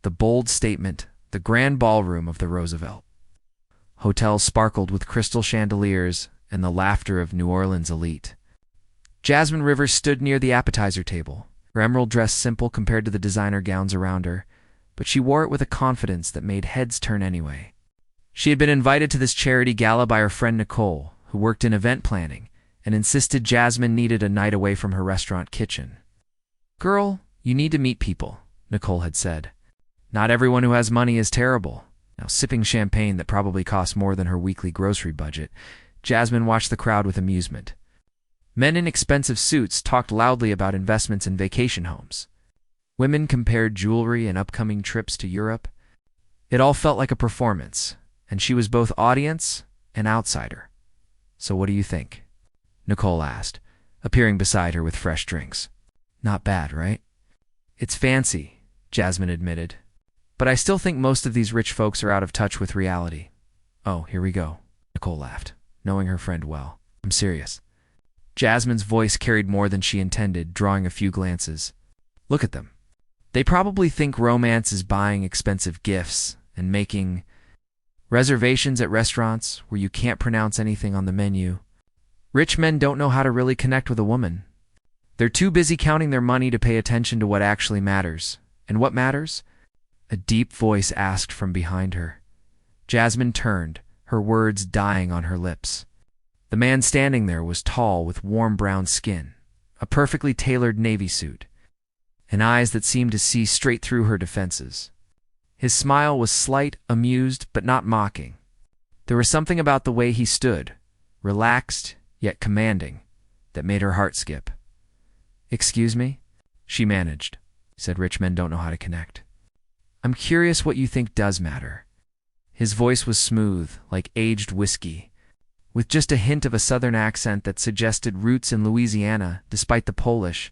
the bold statement, the grand ballroom of the Roosevelt. Hotels sparkled with crystal chandeliers and the laughter of New Orleans elite. Jasmine Rivers stood near the appetizer table, her emerald dress simple compared to the designer gowns around her, but she wore it with a confidence that made heads turn anyway. She had been invited to this charity gala by her friend Nicole, who worked in event planning, and insisted Jasmine needed a night away from her restaurant kitchen. "Girl, you need to meet people," Nicole had said. "Not everyone who has money is terrible." Now, sipping champagne that probably cost more than her weekly grocery budget, Jasmine watched the crowd with amusement. Men in expensive suits talked loudly about investments in vacation homes. Women compared jewelry and upcoming trips to Europe. It all felt like a performance, and she was both audience and outsider. "So what do you think?" Nicole asked, appearing beside her with fresh drinks. "Not bad, right?" "It's fancy," Jasmine admitted. "But I still think most of these rich folks are out of touch with reality." "Oh, here we go," Nicole laughed, knowing her friend well. "I'm serious." Jasmine's voice carried more than she intended, drawing a few glances. "Look at them. They probably think romance is buying expensive gifts and making reservations at restaurants where you can't pronounce anything on the menu. Rich men don't know how to really connect with a woman. They're too busy counting their money to pay attention to what actually matters. And what matters?" A deep voice asked from behind her. Jasmine turned, her words dying on her lips. The man standing there was tall with warm brown skin, a perfectly tailored navy suit, and eyes that seemed to see straight through her defenses. His smile was slight, amused, but not mocking. There was something about the way he stood, relaxed yet commanding, that made her heart skip. "Excuse me?" she managed. Said rich men don't know how to connect. "I'm curious what you think does matter." His voice was smooth, like aged whiskey, with just a hint of a southern accent that suggested roots in Louisiana. Despite the Polish,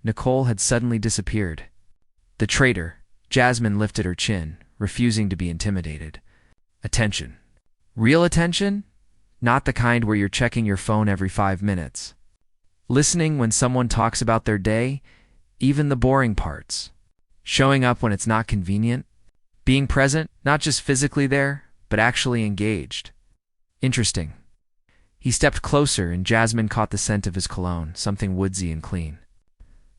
Nicole had suddenly disappeared. The traitor, Jasmine lifted her chin, refusing to be intimidated. "Attention. Real attention? Not the kind where you're checking your phone every 5 minutes. Listening when someone talks about their day, even the boring parts. Showing up when it's not convenient. Being present, not just physically there, but actually engaged." "Interesting." He stepped closer and Jasmine caught the scent of his cologne, something woodsy and clean.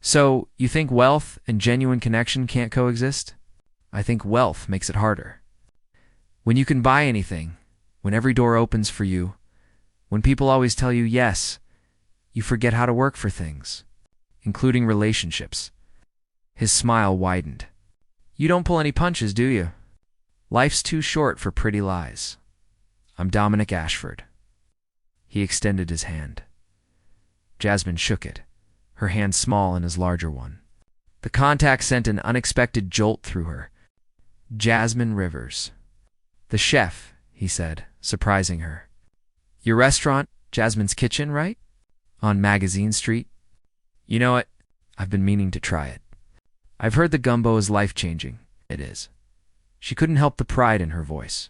"So, you think wealth and genuine connection can't coexist?" "I think wealth makes it harder. When you can buy anything, when every door opens for you, when people always tell you yes, you forget how to work for things, including relationships." His smile widened. "You don't pull any punches, do you? Life's too short for pretty lies. I'm Dominic Ashford." He extended his hand. Jasmine shook it, her hand small in his larger one. The contact sent an unexpected jolt through her. "Jasmine Rivers." "The chef," he said, surprising her. "Your restaurant, Jasmine's Kitchen, right? On Magazine Street?" "You know it. I've been meaning to try it. I've heard the gumbo is life-changing." "It is." She couldn't help the pride in her voice.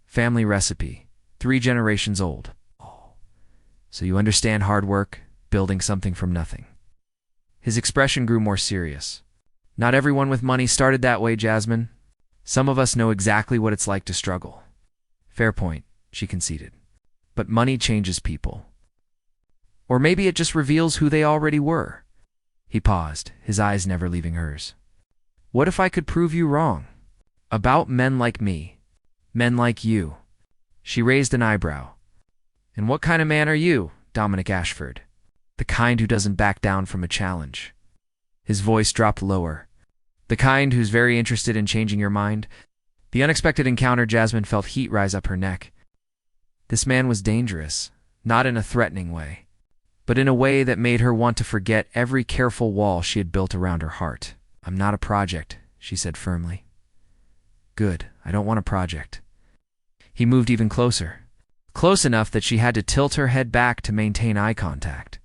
"Family recipe, 3 generations old." "Oh, so you understand hard work, building something from nothing." His expression grew more serious. "Not everyone with money started that way, Jasmine. Some of us know exactly what it's like to struggle." "Fair point," she conceded. "But money changes people. Or maybe it just reveals who they already were." He paused, his eyes never leaving hers. "What if I could prove you wrong? About men like me. Men like you." She raised an eyebrow. "And what kind of man are you, Dominic Ashford? The kind who doesn't back down from a challenge." His voice dropped lower. "The kind who's very interested in changing your mind?" The unexpected encounter, Jasmine felt heat rise up her neck. This man was dangerous, not in a threatening way, but in a way that made her want to forget every careful wall she had built around her heart. "I'm not a project," she said firmly. "Good, I don't want a project." He moved even closer, close enough that she had to tilt her head back to maintain eye contact.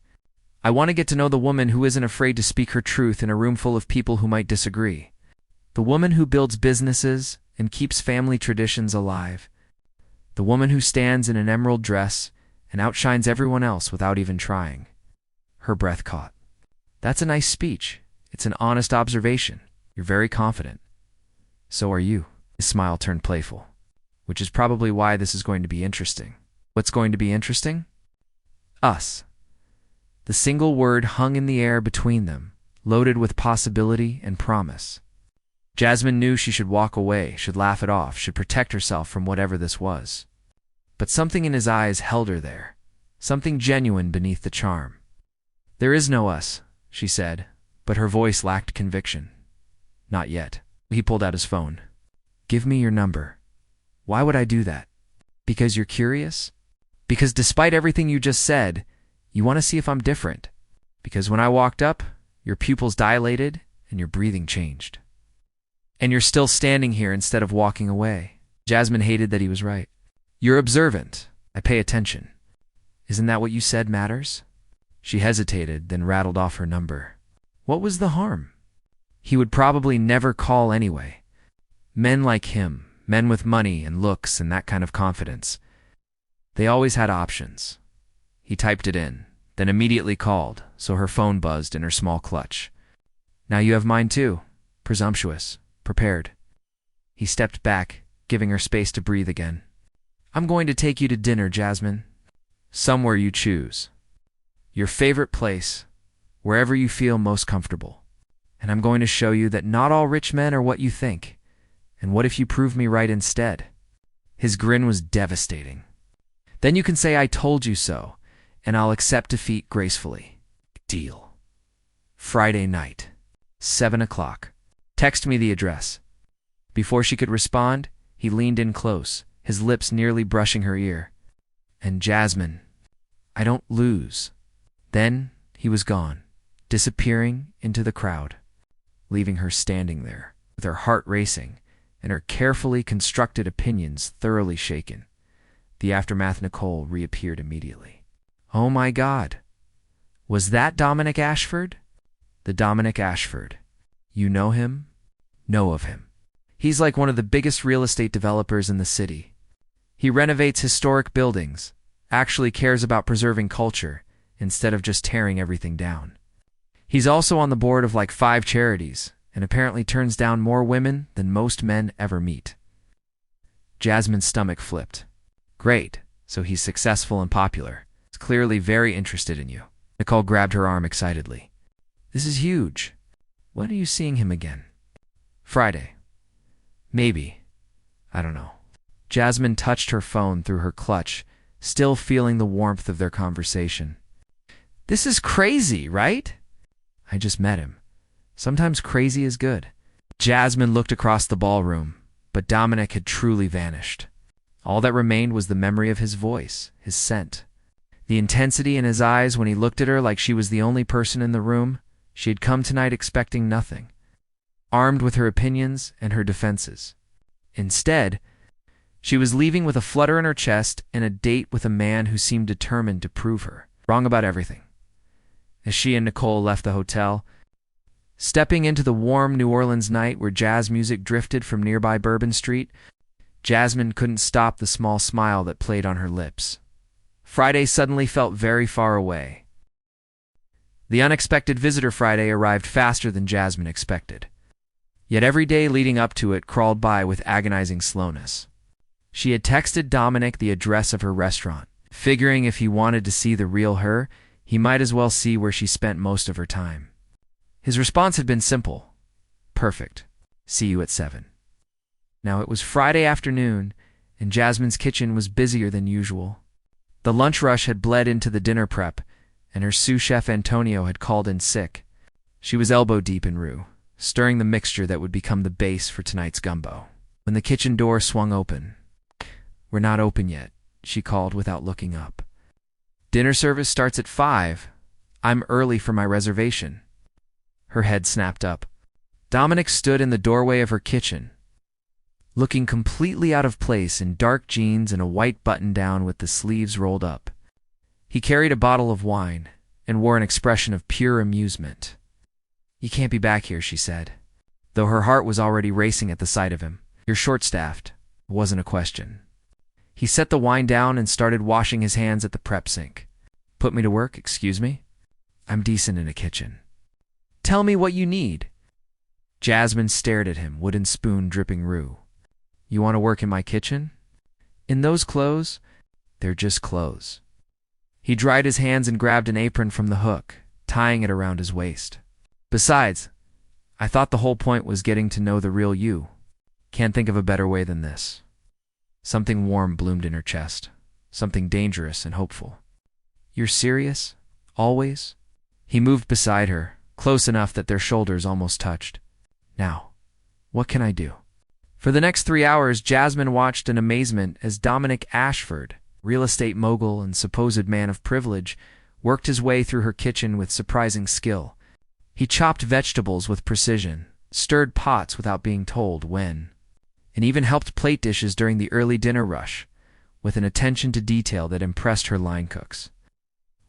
"I want to get to know the woman who isn't afraid to speak her truth in a room full of people who might disagree. The woman who builds businesses and keeps family traditions alive. The woman who stands in an emerald dress and outshines everyone else without even trying." Her breath caught. "That's a nice speech. It's an honest observation. You're very confident." So are you. His smile turned playful. Which is probably why this is going to be interesting. What's going to be interesting? Us. The single word hung in the air between them, loaded with possibility and promise. Jasmine knew she should walk away, should laugh it off, should protect herself from whatever this was. But something in his eyes held her there, something genuine beneath the charm. There is no us, she said, but her voice lacked conviction. Not yet. He pulled out his phone. Give me your number. Why would I do that? Because you're curious? Because despite everything you just said, you want to see if I'm different. Because when I walked up, your pupils dilated and your breathing changed. And you're still standing here instead of walking away. Jasmine hated that he was right. You're observant. I pay attention. Isn't that what you said matters? She hesitated, then rattled off her number. What was the harm? He would probably never call anyway. Men like him, men with money and looks and that kind of confidence, they always had options. He typed it in, then immediately called, so her phone buzzed in her small clutch. Now you have mine too. Presumptuous. Prepared. He stepped back, giving her space to breathe again. I'm going to take you to dinner, Jasmine. Somewhere you choose. Your favorite place, wherever you feel most comfortable. And I'm going to show you that not all rich men are what you think. And what if you prove me right instead? His grin was devastating. Then you can say I told you so, and I'll accept defeat gracefully. Deal. Friday night, 7 o'clock. Text me the address. Before she could respond, he leaned in close, his lips nearly brushing her ear. And Jasmine, I don't lose. Then he was gone, disappearing into the crowd, leaving her standing there, with her heart racing and her carefully constructed opinions thoroughly shaken. The aftermath Nicole reappeared immediately. Oh my God. Was that Dominic Ashford? The Dominic Ashford. You know him? Know of him. He's like one of the biggest real estate developers in the city. He renovates historic buildings, actually cares about preserving culture, instead of just tearing everything down. He's also on the board of like 5 charities, and apparently turns down more women than most men ever meet. Jasmine's stomach flipped. Great, so he's successful and popular. He's clearly very interested in you. Nicole grabbed her arm excitedly. This is huge. When are you seeing him again? Friday. Maybe. I don't know. Jasmine touched her phone through her clutch, still feeling the warmth of their conversation. This is crazy, right? I just met him. Sometimes crazy is good. Jasmine looked across the ballroom, but Dominic had truly vanished. All that remained was the memory of his voice, his scent. The intensity in his eyes when he looked at her like she was the only person in the room. She had come tonight expecting nothing, armed with her opinions and her defenses. Instead, she was leaving with a flutter in her chest and a date with a man who seemed determined to prove her wrong about everything. As she and Nicole left the hotel, stepping into the warm New Orleans night where jazz music drifted from nearby Bourbon Street, Jasmine couldn't stop the small smile that played on her lips. Friday suddenly felt very far away. The unexpected visitor Friday arrived faster than Jasmine expected. Yet every day leading up to it crawled by with agonizing slowness. She had texted Dominic the address of her restaurant, figuring if he wanted to see the real her, he might as well see where she spent most of her time. His response had been simple. Perfect. See you at 7. Now it was Friday afternoon, and Jasmine's kitchen was busier than usual. The lunch rush had bled into the dinner prep, and her sous chef Antonio had called in sick. She was elbow-deep in roux, stirring the mixture that would become the base for tonight's gumbo. When the kitchen door swung open, "We're not open yet," she called without looking up. "Dinner service starts at 5. I'm early for my reservation." Her head snapped up. Dominic stood in the doorway of her kitchen, looking completely out of place in dark jeans and a white button-down with the sleeves rolled up. He carried a bottle of wine and wore an expression of pure amusement. "You can't be back here," she said, though her heart was already racing at the sight of him. "You're short-staffed." It wasn't a question. He set the wine down and started washing his hands at the prep sink. "Put me to work, excuse me? I'm decent in a kitchen." "Tell me what you need." Jasmine stared at him, wooden spoon dripping roux. You want to work in my kitchen? In those clothes? They're just clothes. He dried his hands and grabbed an apron from the hook, tying it around his waist. Besides, I thought the whole point was getting to know the real you. Can't think of a better way than this. Something warm bloomed in her chest, something dangerous and hopeful. You're serious? Always? He moved beside her, close enough that their shoulders almost touched. Now, what can I do? For the next 3 hours, Jasmine watched in amazement as Dominic Ashford, real estate mogul and supposed man of privilege, worked his way through her kitchen with surprising skill. He chopped vegetables with precision, stirred pots without being told when, and even helped plate dishes during the early dinner rush, with an attention to detail that impressed her line cooks.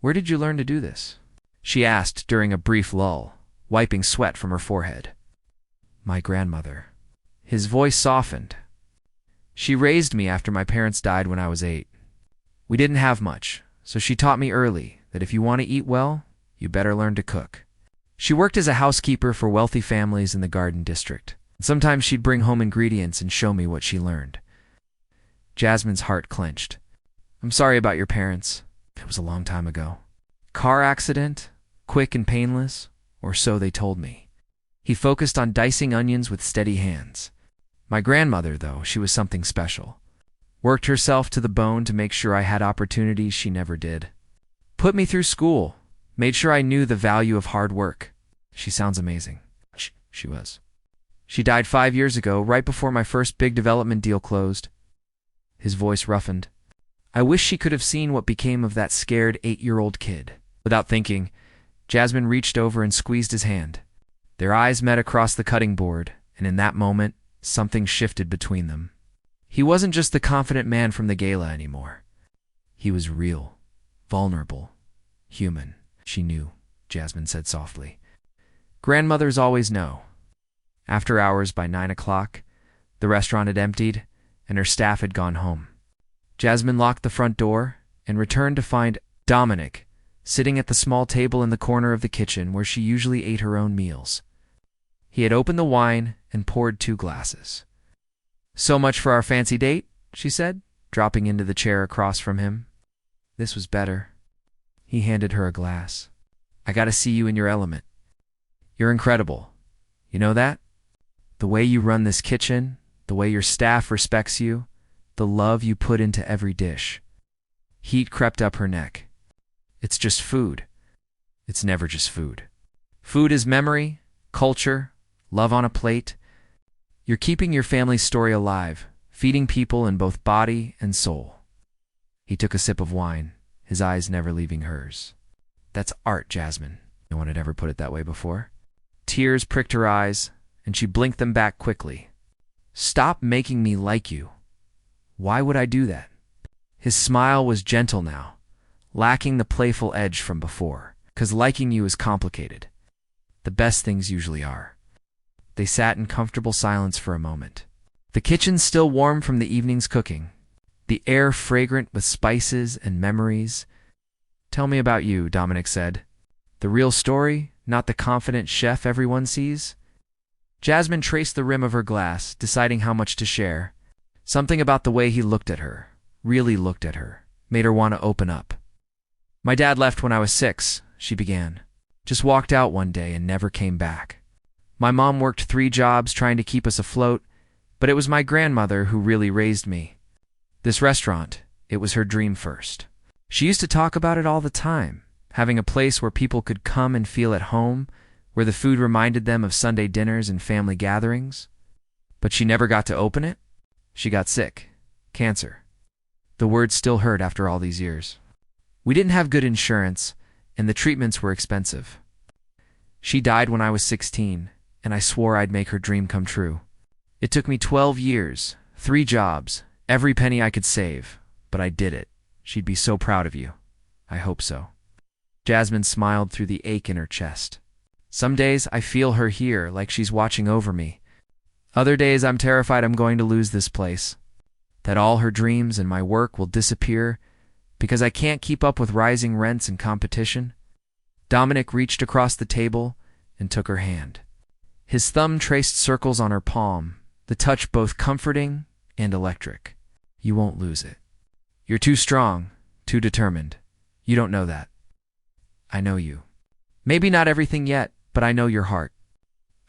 Where did you learn to do this? She asked during a brief lull, wiping sweat from her forehead. My grandmother. His voice softened. She raised me after my parents died when I was 8. We didn't have much, so she taught me early that if you want to eat well, you better learn to cook. She worked as a housekeeper for wealthy families in the Garden District. Sometimes she'd bring home ingredients and show me what she learned. Jasmine's heart clenched. I'm sorry about your parents. It was a long time ago. Car accident? Quick and painless? Or so they told me. He focused on dicing onions with steady hands. My grandmother, though, she was something special. Worked herself to the bone to make sure I had opportunities she never did. Put me through school. Made sure I knew the value of hard work. She sounds amazing. She was. She died 5 years ago, right before my first big development deal closed. His voice roughened. I wish she could have seen what became of that scared 8-year-old kid. Without thinking, Jasmine reached over and squeezed his hand. Their eyes met across the cutting board, and in that moment, something shifted between them. He wasn't just the confident man from the gala anymore. He was real, vulnerable, human. She knew, Jasmine said softly. Grandmothers always know. After hours, by 9 o'clock, the restaurant had emptied, and her staff had gone home. Jasmine locked the front door and returned to find Dominic sitting at the small table in the corner of the kitchen where she usually ate her own meals. He had opened the wine and poured 2 glasses. So much for our fancy date, she said, dropping into the chair across from him. This was better. He handed her a glass. I gotta see you in your element. You're incredible. You know that? The way you run this kitchen, the way your staff respects you, the love you put into every dish. Heat crept up her neck. It's just food. It's never just food. Food is memory, culture, love on a plate. You're keeping your family's story alive, feeding people in both body and soul. He took a sip of wine, his eyes never leaving hers. That's art, Jasmine. No one had ever put it that way before. Tears pricked her eyes, and she blinked them back quickly. Stop making me like you. Why would I do that? His smile was gentle now, lacking the playful edge from before, 'cause liking you is complicated. The best things usually are. They sat in comfortable silence for a moment. The kitchen still warm from the evening's cooking, the air fragrant with spices and memories. Tell me about you, Dominic said. The real story, not the confident chef everyone sees. Jasmine traced the rim of her glass, deciding how much to share. Something about the way he looked at her, really looked at her, made her want to open up. My dad left when I was 6, she began. Just walked out one day and never came back. My mom worked 3 jobs trying to keep us afloat, but it was my grandmother who really raised me. This restaurant, it was her dream first. She used to talk about it all the time, having a place where people could come and feel at home, where the food reminded them of Sunday dinners and family gatherings. But she never got to open it. She got sick. Cancer. The words still hurt after all these years. We didn't have good insurance, and the treatments were expensive. She died when I was 16, and I swore I'd make her dream come true. It took me 12 years, 3 jobs, every penny I could save, but I did it. She'd be so proud of you. I hope so. Jasmine smiled through the ache in her chest. Some days I feel her here, like she's watching over me. Other days I'm terrified I'm going to lose this place, that all her dreams and my work will disappear because I can't keep up with rising rents and competition. Dominic reached across the table and took her hand. His thumb traced circles on her palm, the touch both comforting and electric. You won't lose it. You're too strong, too determined. You don't know that. I know you. Maybe not everything yet, but I know your heart.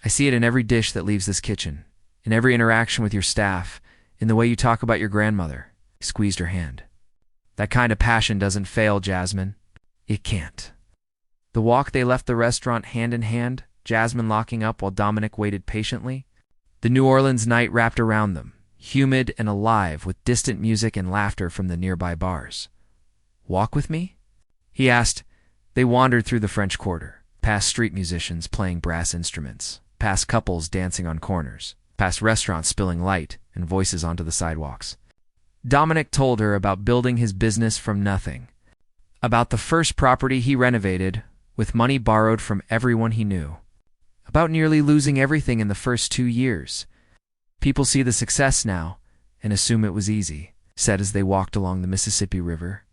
I see it in every dish that leaves this kitchen, in every interaction with your staff, in the way you talk about your grandmother. He squeezed her hand. That kind of passion doesn't fail, Jasmine. It can't. The walk they left the restaurant hand in hand, Jasmine locking up while Dominic waited patiently. The New Orleans night wrapped around them, humid and alive with distant music and laughter from the nearby bars. Walk with me? He asked. They wandered through the French Quarter, past street musicians playing brass instruments, past couples dancing on corners, past restaurants spilling light and voices onto the sidewalks. Dominic told her about building his business from nothing, about the first property he renovated with money borrowed from everyone he knew, about nearly losing everything in the first 2 years. People see the success now and assume it was easy, said as they walked along the Mississippi River,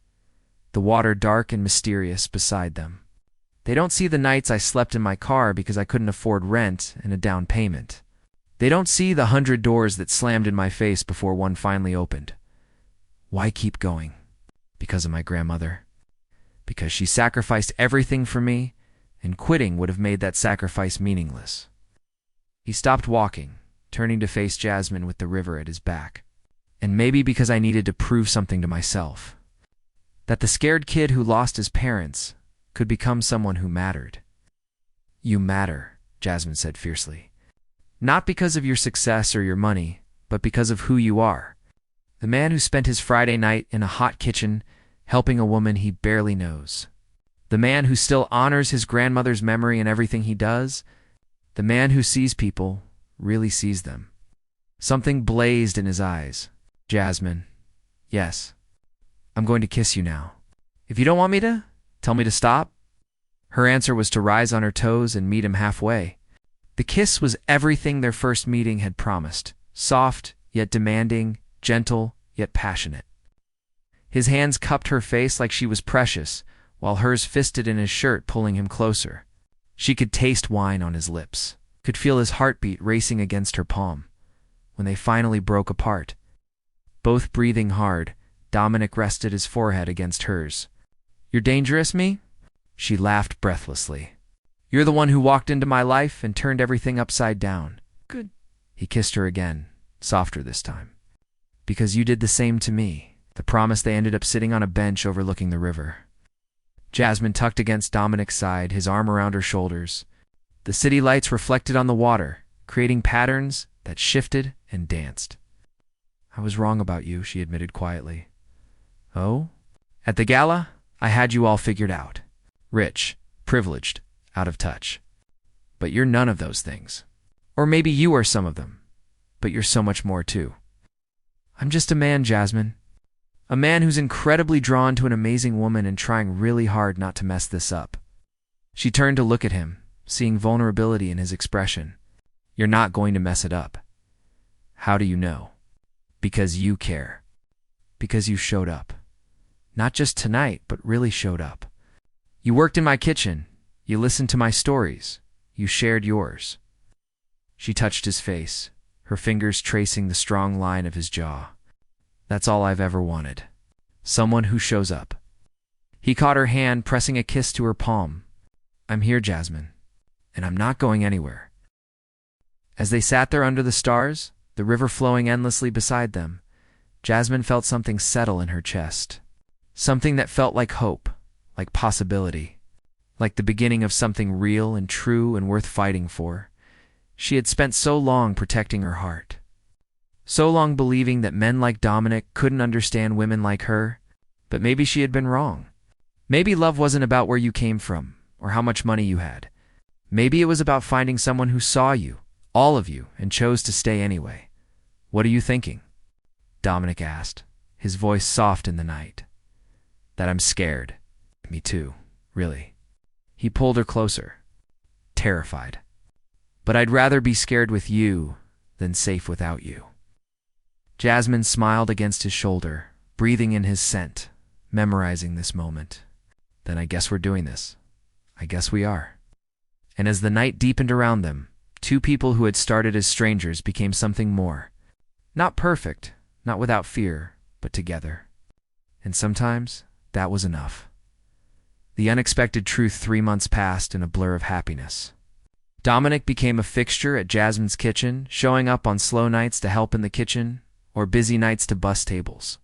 the water dark and mysterious beside them. They don't see the nights I slept in my car because I couldn't afford rent and a down payment. They don't see the 100 doors that slammed in my face before one finally opened. Why keep going? Because of my grandmother. Because she sacrificed everything for me, and quitting would have made that sacrifice meaningless. He stopped walking, turning to face Jasmine with the river at his back. And maybe because I needed to prove something to myself. That the scared kid who lost his parents could become someone who mattered. You matter, Jasmine said fiercely. Not because of your success or your money, but because of who you are. The man who spent his Friday night in a hot kitchen helping a woman he barely knows. The man who still honors his grandmother's memory in everything he does. The man who sees people, really sees them. Something blazed in his eyes. Jasmine, yes, I'm going to kiss you now. If you don't want me to, tell me to stop. Her answer was to rise on her toes and meet him halfway. The kiss was everything their first meeting had promised. Soft, yet demanding, gentle, yet passionate. His hands cupped her face like she was precious, while hers fisted in his shirt, pulling him closer. She could taste wine on his lips, could feel his heartbeat racing against her palm. When they finally broke apart, both breathing hard, Dominic rested his forehead against hers. You're dangerous, me? She laughed breathlessly. You're the one who walked into my life and turned everything upside down. Good. He kissed her again, softer this time. Because you did the same to me. The promise. They ended up sitting on a bench overlooking the river. Jasmine tucked against Dominic's side, his arm around her shoulders. The city lights reflected on the water, creating patterns that shifted and danced. I was wrong about you, she admitted quietly. Oh? At the gala, I had you all figured out. Rich, privileged, out of touch. But you're none of those things. Or maybe you are some of them. But you're so much more too. I'm just a man, Jasmine. A man who's incredibly drawn to an amazing woman and trying really hard not to mess this up. She turned to look at him, seeing vulnerability in his expression. You're not going to mess it up. How do you know? Because you care. Because you showed up. Not just tonight, but really showed up. You worked in my kitchen. You listened to my stories. You shared yours. She touched his face, her fingers tracing the strong line of his jaw. That's all I've ever wanted. Someone who shows up. He caught her hand, pressing a kiss to her palm. I'm here, Jasmine, and I'm not going anywhere. As they sat there under the stars, the river flowing endlessly beside them, Jasmine felt something settle in her chest. Something that felt like hope, like possibility, like the beginning of something real and true and worth fighting for. She had spent so long protecting her heart. So long believing that men like Dominic couldn't understand women like her, but maybe she had been wrong. Maybe love wasn't about where you came from or how much money you had. Maybe it was about finding someone who saw you, all of you, and chose to stay anyway. What are you thinking? Dominic asked, his voice soft in the night. That I'm scared. Me too, really. He pulled her closer, terrified. But I'd rather be scared with you than safe without you. Jasmine smiled against his shoulder, breathing in his scent, memorizing this moment. Then I guess we're doing this. I guess we are. And as the night deepened around them, Two people who had started as strangers became something more. Not perfect, not without fear, but together. And sometimes that was enough. The unexpected truth 3 months passed in a blur of happiness. Dominic became a fixture at Jasmine's kitchen, showing up on slow nights to help in the kitchen or busy nights to bus tables.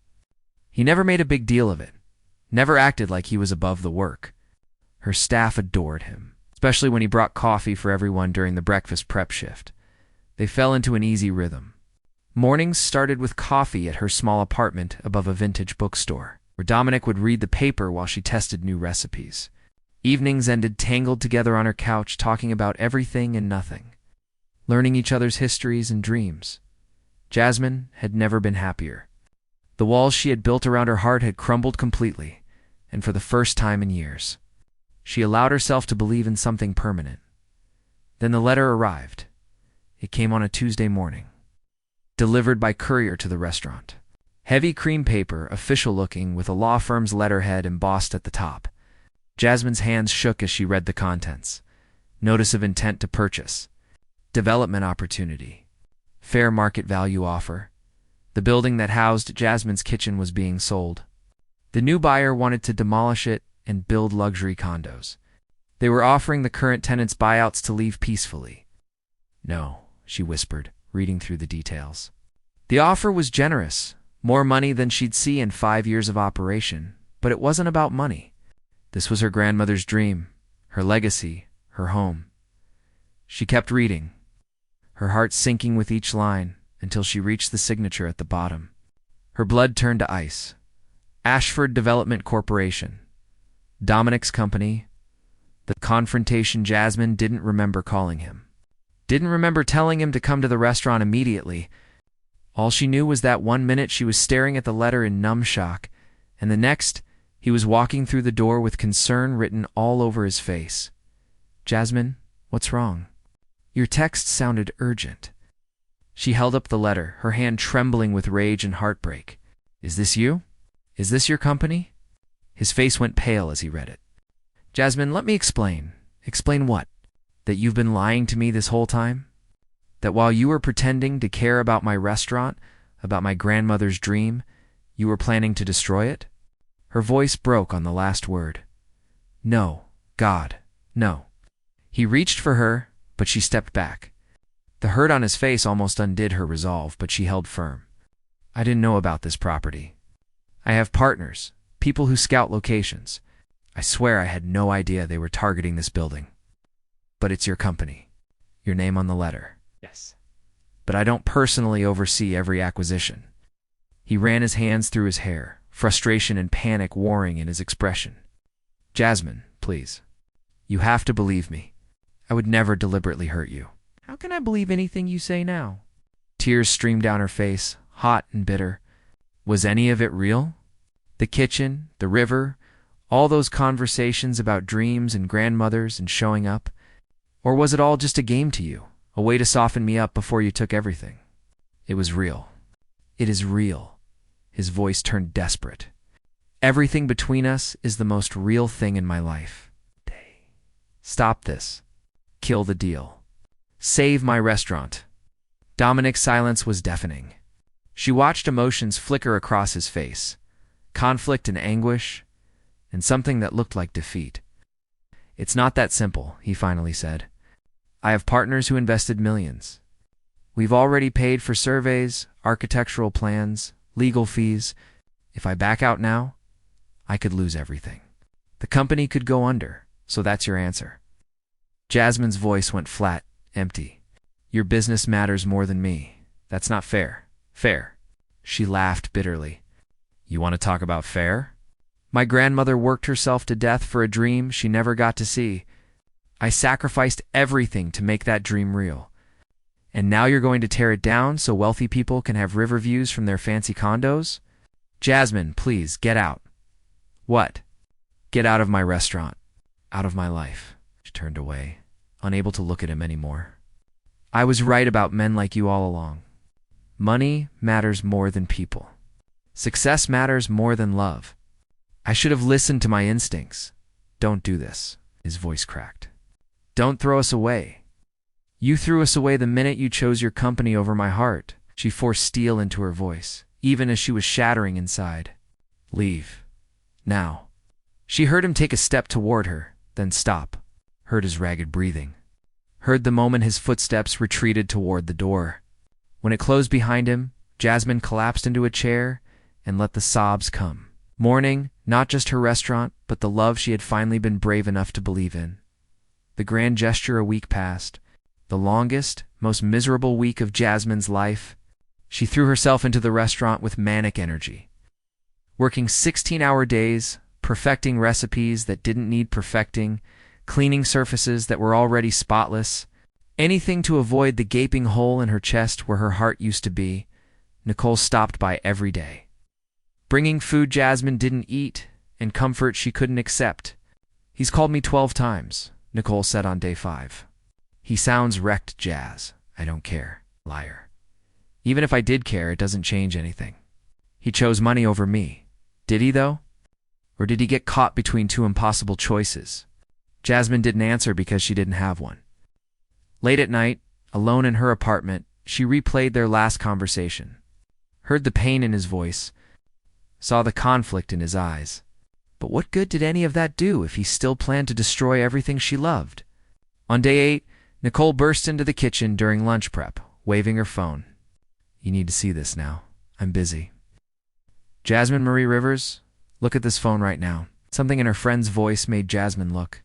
He never made a big deal of it, never acted like he was above the work. Her staff adored him, especially when he brought coffee for everyone during the breakfast prep shift. They fell into an easy rhythm. Mornings started with coffee at her small apartment above a vintage bookstore, where Dominic would read the paper while she tested new recipes. Evenings ended tangled together on her couch, talking about everything and nothing, learning each other's histories and dreams. Jasmine had never been happier. The walls she had built around her heart had crumbled completely, and for the first time in years, she allowed herself to believe in something permanent. Then the letter arrived. It came on a Tuesday morning, delivered by courier to the restaurant. Heavy cream paper, official-looking, with a law firm's letterhead embossed at the top. Jasmine's hands shook as she read the contents. Notice of intent to purchase. Development opportunity. Fair market value offer. The building that housed Jasmine's kitchen was being sold. The new buyer wanted to demolish it and build luxury condos. They were offering the current tenants buyouts to leave peacefully. No, she whispered, reading through the details. The offer was generous, more money than she'd see in 5 years of operation, but it wasn't about money. This was her grandmother's dream, her legacy, her home. She kept reading, her heart sinking with each line until she reached the signature at the bottom. Her blood turned to ice. Ashford Development Corporation. Dominic's company. The confrontation Jasmine didn't remember calling him. Didn't remember telling him to come to the restaurant immediately. All she knew was that 1 minute she was staring at the letter in numb shock, and the next, he was walking through the door with concern written all over his face. Jasmine, what's wrong? Your text sounded urgent. She held up the letter, her hand trembling with rage and heartbreak. Is this you? Is this your company? His face went pale as he read it. Jasmine, let me explain. Explain what? That you've been lying to me this whole time? That while you were pretending to care about my restaurant, about my grandmother's dream, you were planning to destroy it? Her voice broke on the last word. No, God, no. He reached for her, but she stepped back. The hurt on his face almost undid her resolve, but she held firm. I didn't know about this property. I have partners, people who scout locations. I swear I had no idea they were targeting this building. But it's your company. Your name on the letter. Yes. But I don't personally oversee every acquisition. He ran his hands through his hair, frustration and panic warring in his expression. Jasmine, please. You have to believe me. I would never deliberately hurt you. How can I believe anything you say now? Tears streamed down her face, hot and bitter. Was any of it real? The kitchen, the river, all those conversations about dreams and grandmothers and showing up? Or was it all just a game to you, a way to soften me up before you took everything? It was real. It is real. His voice turned desperate. Everything between us is the most real thing in my life. Stop this. Kill the deal. Save my restaurant. Dominic's silence was deafening. She watched emotions flicker across his face, conflict and anguish, and something that looked like defeat. It's not that simple, he finally said. I have partners who invested millions. We've already paid for surveys, architectural plans, legal fees. If I back out now, I could lose everything. The company could go under, so that's your answer. Jasmine's voice went flat, empty. Your business matters more than me. That's not fair. Fair. She laughed bitterly. You want to talk about fair? My grandmother worked herself to death for a dream she never got to see. I sacrificed everything to make that dream real. And now you're going to tear it down so wealthy people can have river views from their fancy condos? Jasmine, please, get out. What? Get out of my restaurant. Out of my life. She turned away, unable to look at him anymore. I was right about men like you all along. Money matters more than people. Success matters more than love. I should have listened to my instincts. Don't do this. His voice cracked. Don't throw us away. You threw us away the minute you chose your company over my heart. She forced steel into her voice, even as she was shattering inside. Leave. Now. She heard him take a step toward her, then stop. Heard his ragged breathing. Heard the moment his footsteps retreated toward the door. When it closed behind him, Jasmine collapsed into a chair and let the sobs come. Mourning, not just her restaurant, but the love she had finally been brave enough to believe in. The grand gesture. A week passed. The longest, most miserable week of Jasmine's life. She threw herself into the restaurant with manic energy. Working 16-hour days, perfecting recipes that didn't need perfecting, cleaning surfaces that were already spotless, anything to avoid the gaping hole in her chest where her heart used to be. Nicole stopped by every day. Bringing food Jasmine didn't eat and comfort she couldn't accept. He's called me 12 times, Nicole said on day 5. He sounds wrecked, Jazz. I don't care. Liar. Even if I did care, it doesn't change anything. He chose money over me. Did he, though? Or did he get caught between two impossible choices? Jasmine didn't answer because she didn't have one. Late at night, alone in her apartment, she replayed their last conversation. Heard the pain in his voice. Saw the conflict in his eyes. But what good did any of that do if he still planned to destroy everything she loved? On day 8, Nicole burst into the kitchen during lunch prep, waving her phone. You need to see this now. I'm busy. Jasmine Marie Rivers, look at this phone right now. Something in her friend's voice made Jasmine look.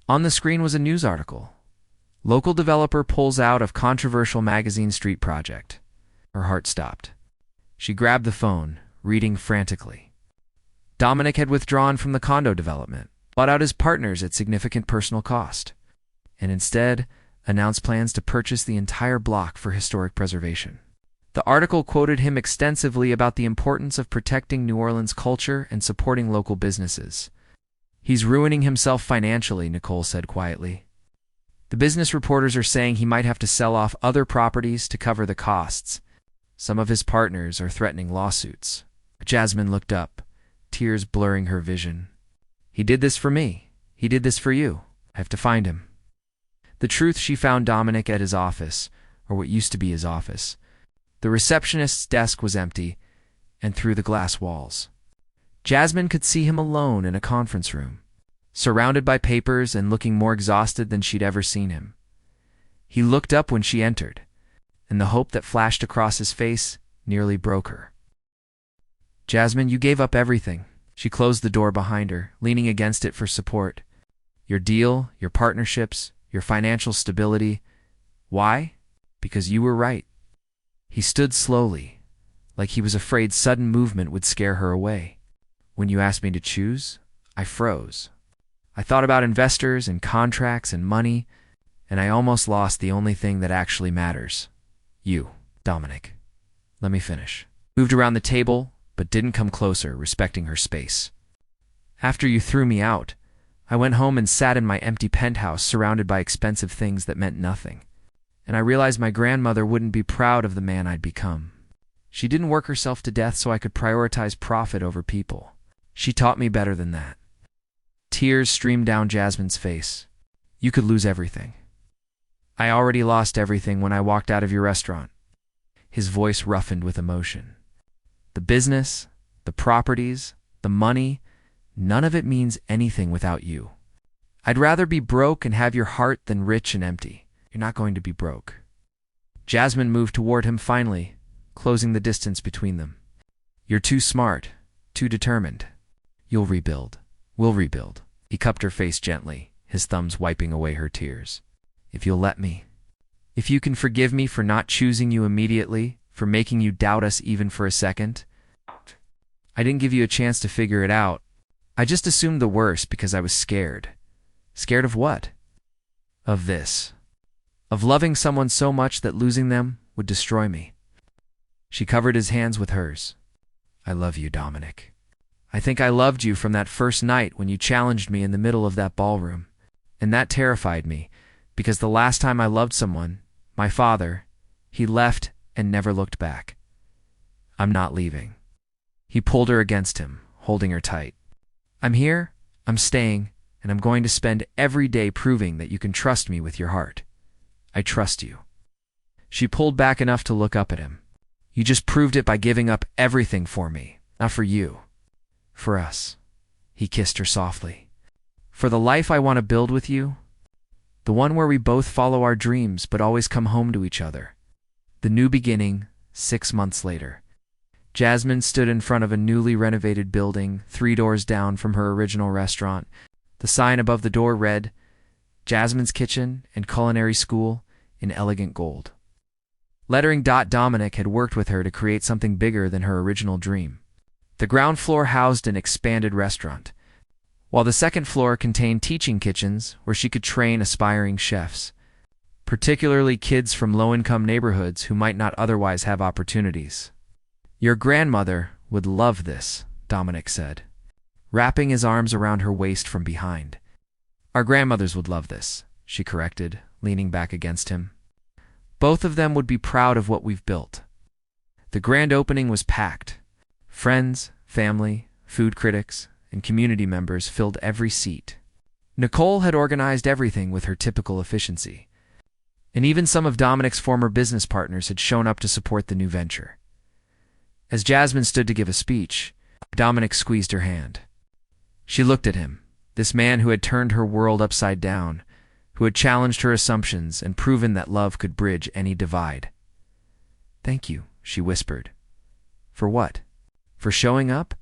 On the screen was a news article. Local developer pulls out of controversial magazine street project. Her heart stopped. She grabbed the phone, reading frantically. Dominic had withdrawn from the condo development, bought out his partners at significant personal cost, and instead announced plans to purchase the entire block for historic preservation. The article quoted him extensively about the importance of protecting New Orleans culture and supporting local businesses. He's ruining himself financially, Nicole said quietly. The business reporters are saying he might have to sell off other properties to cover the costs. Some of his partners are threatening lawsuits. Jasmine looked up, tears blurring her vision. He did this for me. He did this for you. I have to find him. The truth, she found Dominic at his office, or what used to be his office. The receptionist's desk was empty, and through the glass walls, Jasmine could see him alone in a conference room, surrounded by papers and looking more exhausted than she'd ever seen him. He looked up when she entered, and the hope that flashed across his face nearly broke her. Jasmine, you gave up everything. She closed the door behind her, leaning against it for support. Your deal, your partnerships, your financial stability. Why? Because you were right. He stood slowly, like he was afraid sudden movement would scare her away. When you asked me to choose, I froze. I thought about investors and contracts and money, and I almost lost the only thing that actually matters. You, Dominic. Let me finish. Moved around the table, but didn't come closer, respecting her space. After you threw me out, I went home and sat in my empty penthouse surrounded by expensive things that meant nothing. And I realized my grandmother wouldn't be proud of the man I'd become. She didn't work herself to death so I could prioritize profit over people. She taught me better than that. Tears streamed down Jasmine's face. You could lose everything. I already lost everything when I walked out of your restaurant. His voice roughened with emotion. The business, the properties, the money, none of it means anything without you. I'd rather be broke and have your heart than rich and empty. You're not going to be broke. Jasmine moved toward him finally, closing the distance between them. You're too smart, too determined. You'll rebuild. We'll rebuild. He cupped her face gently, his thumbs wiping away her tears. If you'll let me. If you can forgive me for not choosing you immediately, for making you doubt us even for a second. I didn't give you a chance to figure it out. I just assumed the worst because I was scared. Scared of what? Of this. Of loving someone so much that losing them would destroy me. She covered his hands with hers. I love you, Dominic. I think I loved you from that first night when you challenged me in the middle of that ballroom. And that terrified me, because the last time I loved someone, my father, he left and never looked back. I'm not leaving. He pulled her against him, holding her tight. I'm here, I'm staying, and I'm going to spend every day proving that you can trust me with your heart. I trust you." She pulled back enough to look up at him. "You just proved it by giving up everything for me. Not for you. For us." He kissed her softly. "For the life I want to build with you. The one where we both follow our dreams but always come home to each other." The new beginning, 6 months later. Jasmine stood in front of a newly renovated building 3 doors down from her original restaurant. The sign above the door read, "Jasmine's Kitchen and Culinary School," in elegant gold. Lettering. Dominic had worked with her to create something bigger than her original dream. The ground floor housed an expanded restaurant, while the second floor contained teaching kitchens where she could train aspiring chefs, particularly kids from low-income neighborhoods who might not otherwise have opportunities. "Your grandmother would love this," Dominic said, wrapping his arms around her waist from behind. "Our grandmothers would love this," she corrected, leaning back against him. "Both of them would be proud of what we've built." The grand opening was packed. Friends, family, food critics, and community members filled every seat. Nicole had organized everything with her typical efficiency, and even some of Dominic's former business partners had shown up to support the new venture. As Jasmine stood to give a speech, Dominic squeezed her hand. She looked at him, this man who had turned her world upside down, who had challenged her assumptions and proven that love could bridge any divide. "Thank you," she whispered. "For what? For showing up?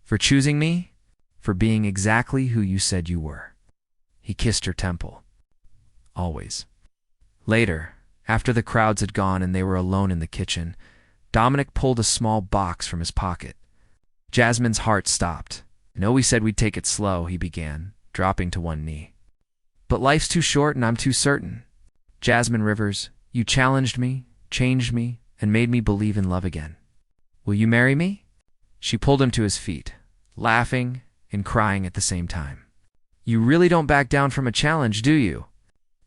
For choosing me? For being exactly who you said you were." He kissed her temple. "Always." Later, after the crowds had gone and they were alone in the kitchen, Dominic pulled a small box from his pocket. Jasmine's heart stopped. "I know we said we'd take it slow," he began, dropping to one knee. "But life's too short and I'm too certain. Jasmine Rivers, you challenged me, changed me, and made me believe in love again. Will you marry me?" She pulled him to his feet, laughing and crying at the same time. "You really don't back down from a challenge, do you?"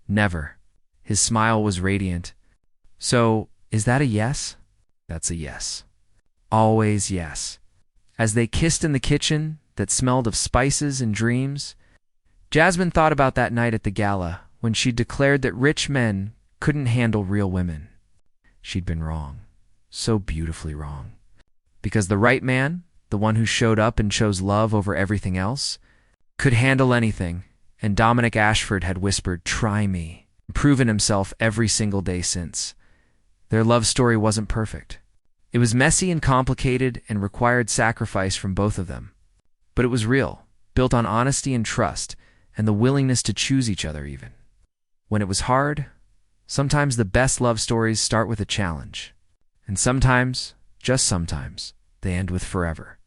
"Never." His smile was radiant. "So, is that a yes?" "That's a yes. Always yes." As they kissed in the kitchen that smelled of spices and dreams, Jasmine thought about that night at the gala when she declared that rich men couldn't handle real women. She'd been wrong. So beautifully wrong. Because the right man, the one who showed up and chose love over everything else, could handle anything, and Dominic Ashford had whispered, "Try me," and proven himself every single day since. Their love story wasn't perfect. It was messy and complicated and required sacrifice from both of them. But it was real, built on honesty and trust, and the willingness to choose each other even. When it was hard, sometimes the best love stories start with a challenge. And sometimes, just sometimes, they end with forever.